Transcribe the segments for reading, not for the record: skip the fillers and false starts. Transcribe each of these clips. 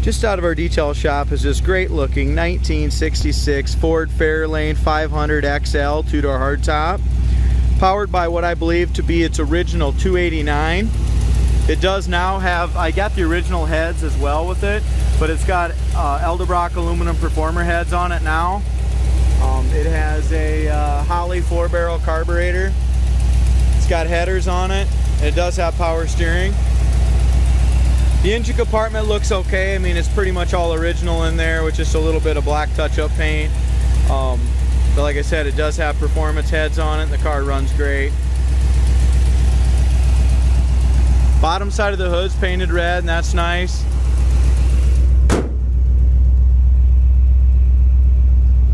Just out of our detail shop is this great looking 1966 Ford Fairlane 500 XL 2-door hardtop, powered by what I believe to be its original 289. It does now have, I got the original heads as well with it, but it's got Edelbrock aluminum performer heads on it now. It has a Holley 4-barrel carburetor. It's got headers on it, and it does have power steering. The engine compartment looks okay. I mean, it's pretty much all original in there with just a little bit of black touch-up paint. But like I said, it does have performance heads on it, and the car runs great. Bottom side of the hood's painted red, and that's nice.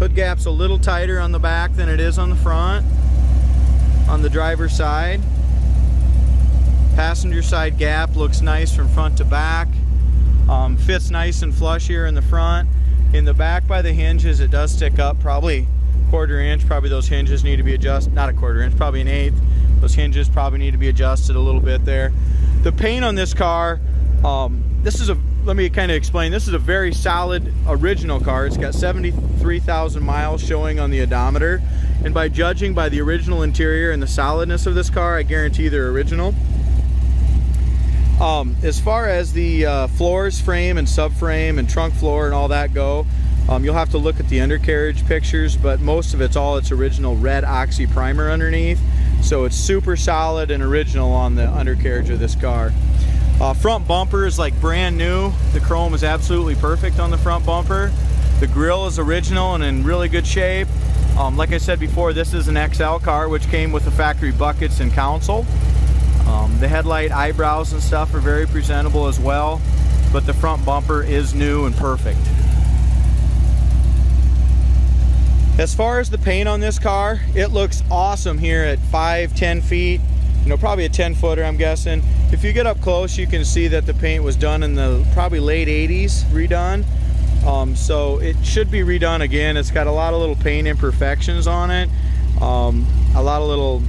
Hood gap's a little tighter on the back than it is on the front, on the driver's side. Passenger side gap looks nice from front to back. Fits nice and flush here in the front. In the back by the hinges, it does stick up probably 1/4 inch. Probably those hinges need to be adjusted. Not a 1/4 inch, probably 1/8. Those hinges probably need to be adjusted a little bit there. The paint on this car, let me kind of explain. This is a very solid original car. It's got 73,000 miles showing on the odometer. And by judging by the original interior and the solidness of this car, I guarantee they're original. As far as the floors, frame and subframe and trunk floor and all that go, you'll have to look at the undercarriage pictures, but most of it's all its original red oxy primer underneath. So it's super solid and original on the undercarriage of this car. Front bumper is like brand new. The chrome is absolutely perfect on the front bumper. The grille is original and in really good shape. Like I said before, this is an XL car, which came with the factory buckets and console. The headlight eyebrows and stuff are very presentable as well, but the front bumper is new and perfect. As far as the paint on this car, it looks awesome here at 5-10 feet, probably a 10-footer I'm guessing. If you get up close, you can see that the paint was done in the probably late 80s, redone. So it should be redone again. It's got a lot of little paint imperfections on it, a lot of little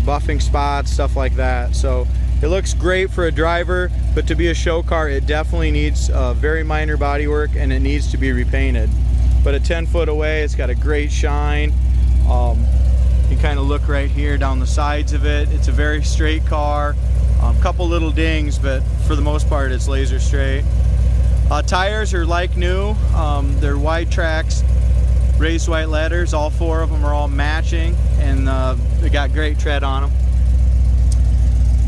buffing spots, stuff like that. So it looks great for a driver, but to be a show car, it definitely needs very minor body work, and it needs to be repainted. But at 10 foot away, it's got a great shine. You kind of look right here down the sides of it. It's a very straight car. Couple little dings, but for the most part, it's laser straight. Tires are like new. They're wide tracks, raised white letters. All 4 of them are all matching, and they got great tread on them.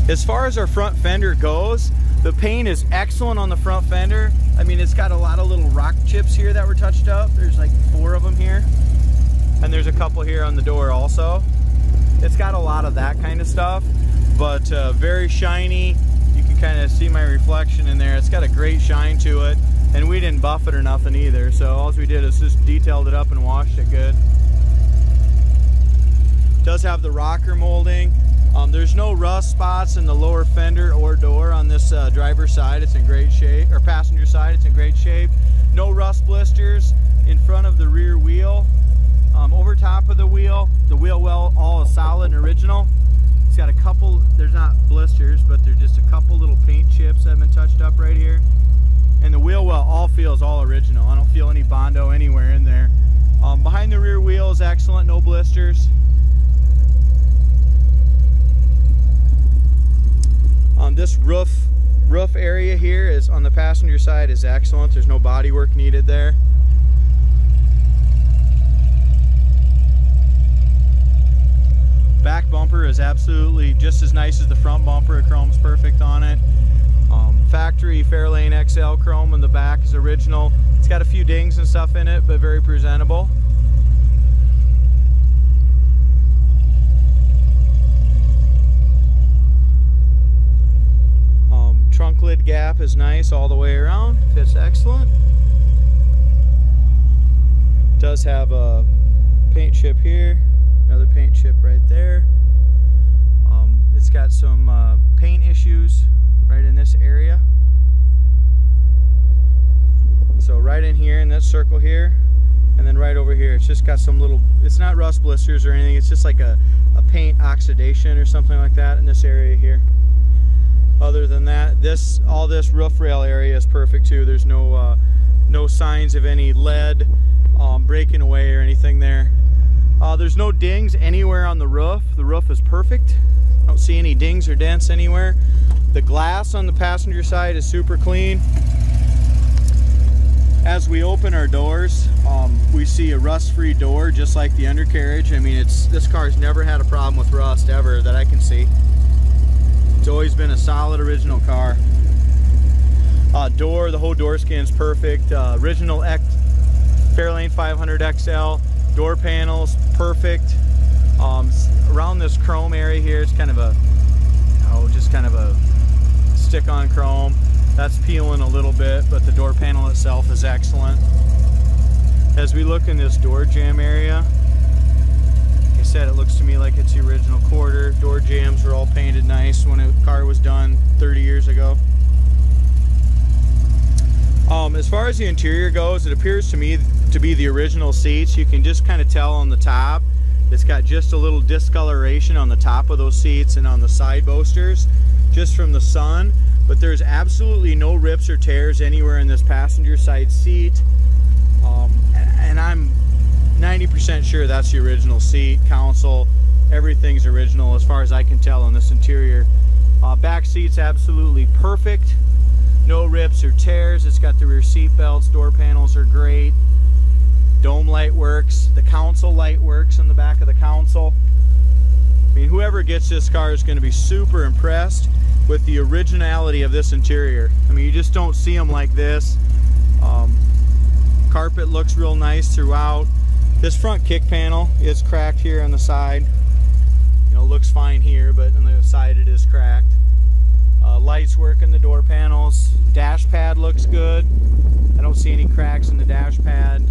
As far as our front fender goes, the paint is excellent on the front fender. I mean, it's got a lot of little rock chips here that were touched up. There's like 4 of them here, and there's a couple here on the door also. It's got a lot of that kind of stuff, but very shiny. You can kind of see my reflection in there. It's got a great shine to it, and we didn't buff it or nothing either, so all we did is just detailed it up and washed it good. It does have the rocker molding. There's no rust spots in the lower fender or door on this driver's side. It's in great shape, or passenger side, it's in great shape. No rust blisters in front of the rear wheel. Over top of the wheel well all is solid and original. It's got a couple, there's not blisters, but there's just a couple little paint chips that have been touched up right here. And the wheel well all feels all original. I don't feel any Bondo anywhere in there. Behind the rear wheel is excellent, no blisters. This roof area here is on the passenger side is excellent. There's no body work needed there. Back bumper is absolutely just as nice as the front bumper. Chrome's perfect on it. Factory Fairlane XL chrome in the back is original. It's got a few dings and stuff in it, but very presentable. Trunklid gap is nice all the way around. Fits excellent. Does have a paint chip here. Another paint chip right there. It's got some paint issues right in this area. So right in here in this circle here, and then right over here, it's just got some little, it's not rust blisters or anything, it's just like a paint oxidation or something like that in this area here. Other than that, all this roof rail area is perfect too. There's no signs of any lead breaking away or anything there. There's no dings anywhere on the roof. The roof is perfect. I don't see any dings or dents anywhere. The glass on the passenger side is super clean. As we open our doors, we see a rust-free door, just like the undercarriage. I mean, this car's never had a problem with rust ever that I can see. It's always been a solid original car. The whole door skin's perfect. Original Fairlane 500 XL. Door panels, perfect. Around this chrome area here, it's kind of a, just kind of a stick-on chrome. That's peeling a little bit, but the door panel itself is excellent. As we look in this door jamb area, like I said, it looks to me like it's the original quarter. Door jambs were all painted nice when the car was done 30 years ago. As far as the interior goes, it appears to me to be the original seats. You can just kind of tell on the top. It's got just a little discoloration on the top of those seats and on the side boasters, just from the sun. But there's absolutely no rips or tears anywhere in this passenger side seat. And I'm 90% sure that's the original seat, console, everything's original as far as I can tell on this interior. Back seat's absolutely perfect. No rips or tears. It's got the rear seat belts. Door panels are great. Dome light works. The console light works on the back of the console. I mean, whoever gets this car is going to be super impressed with the originality of this interior. I mean, you just don't see them like this. Carpet looks real nice throughout. This front kick panel is cracked here on the side. You know, looks fine here, but on the side it is cracked. Lights work in the door panels. Dash pad looks good. I don't see any cracks in the dash pad.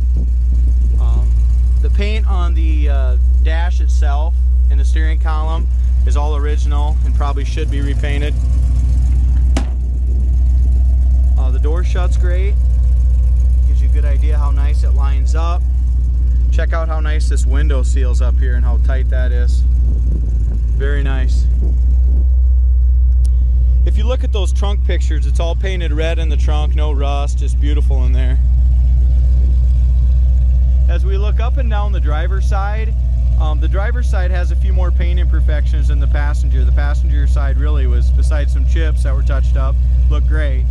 The paint on the dash itself and the steering column is all original and probably should be repainted. The door shut's great. Gives you a good idea how nice it lines up. Check out how nice this window seals up here and how tight that is. Very nice. If you look at those trunk pictures, it's all painted red in the trunk, no rust, just beautiful in there. As we look up and down the driver's side has a few more paint imperfections than the passenger. The passenger side really was, besides some chips that were touched up, looked great.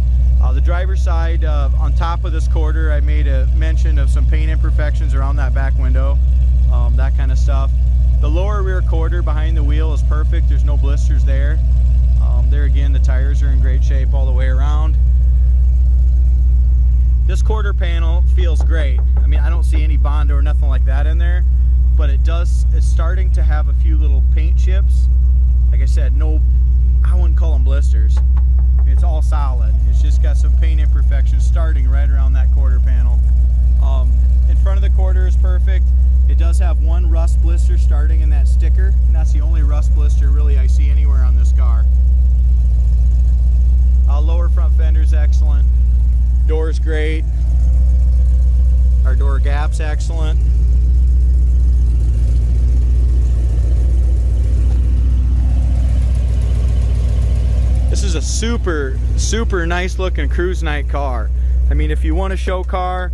The driver's side, on top of this quarter, I made a mention of some paint imperfections around that back window, that kind of stuff. The lower rear quarter behind the wheel is perfect. There's no blisters there. There again, the tires are in great shape all the way around. This quarter panel feels great. I mean, I don't see any Bondo or nothing like that in there, but it's starting to have a few little paint chips. Like I said, I wouldn't call them blisters. It's all solid. It's just got some paint imperfections starting right around that quarter panel. In front of the quarter is perfect. It does have one rust blister starting in that sticker, and that's the only rust blister really I see anywhere on this car. Lower front fender's excellent. Door's great. Our door gap's excellent. This is a super nice looking cruise night car. I mean, if you want a show car,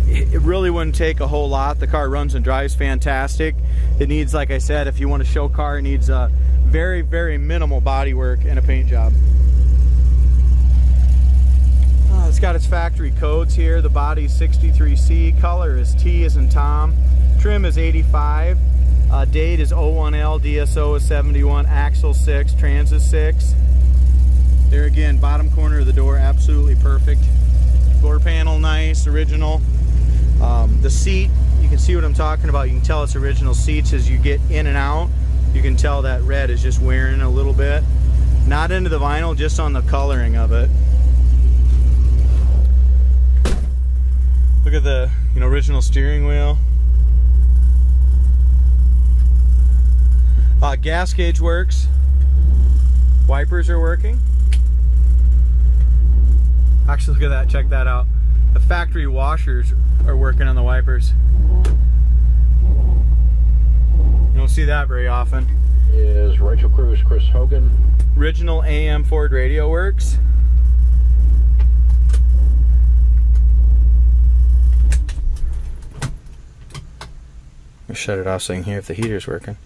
it really wouldn't take a whole lot. The car runs and drives fantastic. It needs, like I said, if you want a show car, it needs a very minimal body work and a paint job. It's got its factory codes here. The body's 63C, color is T as in Tom, trim is 85, date is 01L, DSO is 71, axle 6, trans is 6. There again, bottom corner of the door, absolutely perfect. Door panel nice, original. The seat, you can see what I'm talking about. You can tell it's original seats as you get in and out. You can tell that red is just wearing a little bit. Not into the vinyl, just on the coloring of it. Look at the original steering wheel. Gas gauge works. Wipers are working. Actually, look at that. Check that out. The factory washers are working on the wipers. You don't see that very often. Is Rachel Cruz, Chris Hogan. original AM Ford radio works. I'll shut it off so you can hear if the heater's working.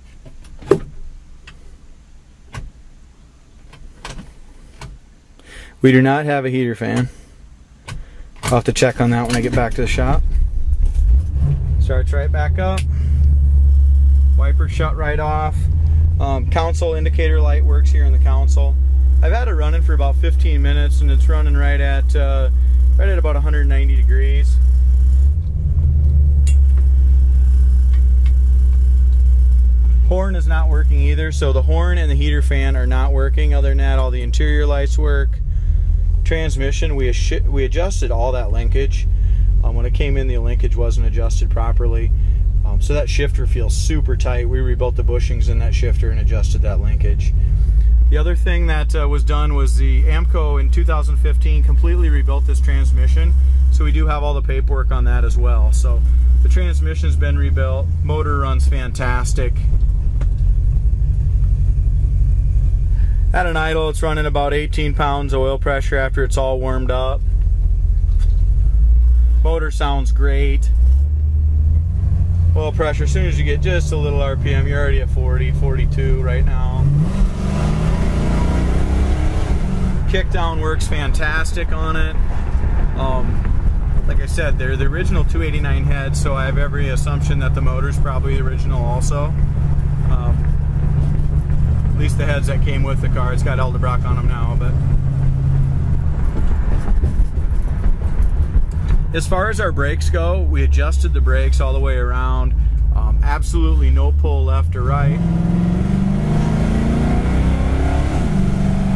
We do not have a heater fan. I'll have to check on that when I get back to the shop. Starts right back up. Wiper shut right off. Console indicator light works here in the console. I've had it running for about 15 minutes and it's running right at about 190 degrees. Horn is not working either, so the horn and the heater fan are not working. Other than that, all the interior lights work. Transmission, we adjusted all that linkage. When it came in, the linkage wasn't adjusted properly, so that shifter feels super tight. We rebuilt the bushings in that shifter and adjusted that linkage. The other thing that was done was the AMCO in 2015 completely rebuilt this transmission, so we do have all the paperwork on that as well. So the transmission's been rebuilt, motor runs fantastic. At an idle, it's running about 18 pounds oil pressure after it's all warmed up. Motor sounds great. Oil pressure, as soon as you get just a little RPM, you're already at 40, 42 right now. Kickdown works fantastic on it. Like I said, they're the original 289 heads, so I have every assumption that the motor's probably the original also. At least the heads that came with the car. It's got Eldebrock on them now, but as far as our brakes go, we adjusted the brakes all the way around. Absolutely no pull left or right.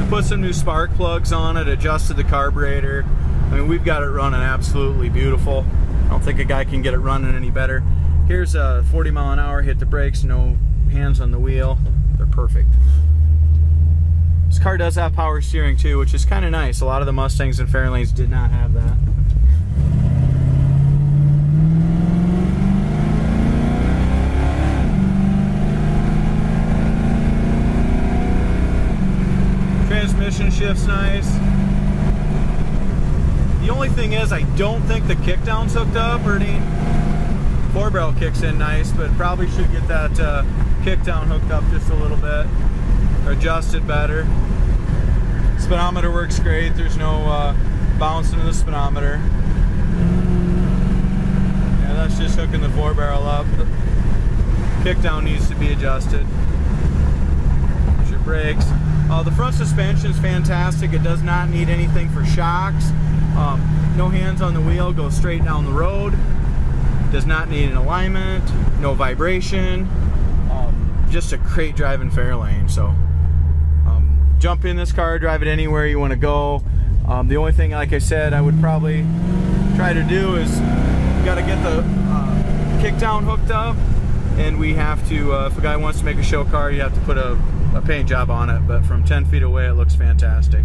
We put some new spark plugs on it, adjusted the carburetor. I mean, we've got it running absolutely beautiful. I don't think a guy can get it running any better. Here's a 40 mile an hour, hit the brakes, no hands on the wheel. They're perfect. This car does have power steering too, which is kind of nice. A lot of the Mustangs and Fairlanes did not have that. Transmission shift's nice. The only thing is, I don't think the kickdown's hooked up, Ernie. 4-barrel kicks in nice, but probably should get that kickdown hooked up just a little bit, or adjusted better. Speedometer works great. There's no bouncing in the speedometer. Yeah, that's just hooking the 4-barrel up. The kickdown needs to be adjusted. There's your brakes. The front suspension is fantastic. It does not need anything for shocks. No hands on the wheel, goes straight down the road. Does not need an alignment, no vibration. Just a great driving Fairlane. So jump in this car, drive it anywhere you want to go. The only thing, like I said, I would probably try to do is got to get the kickdown hooked up, and we have to, if a guy wants to make a show car, you have to put a paint job on it, but from 10 feet away it looks fantastic.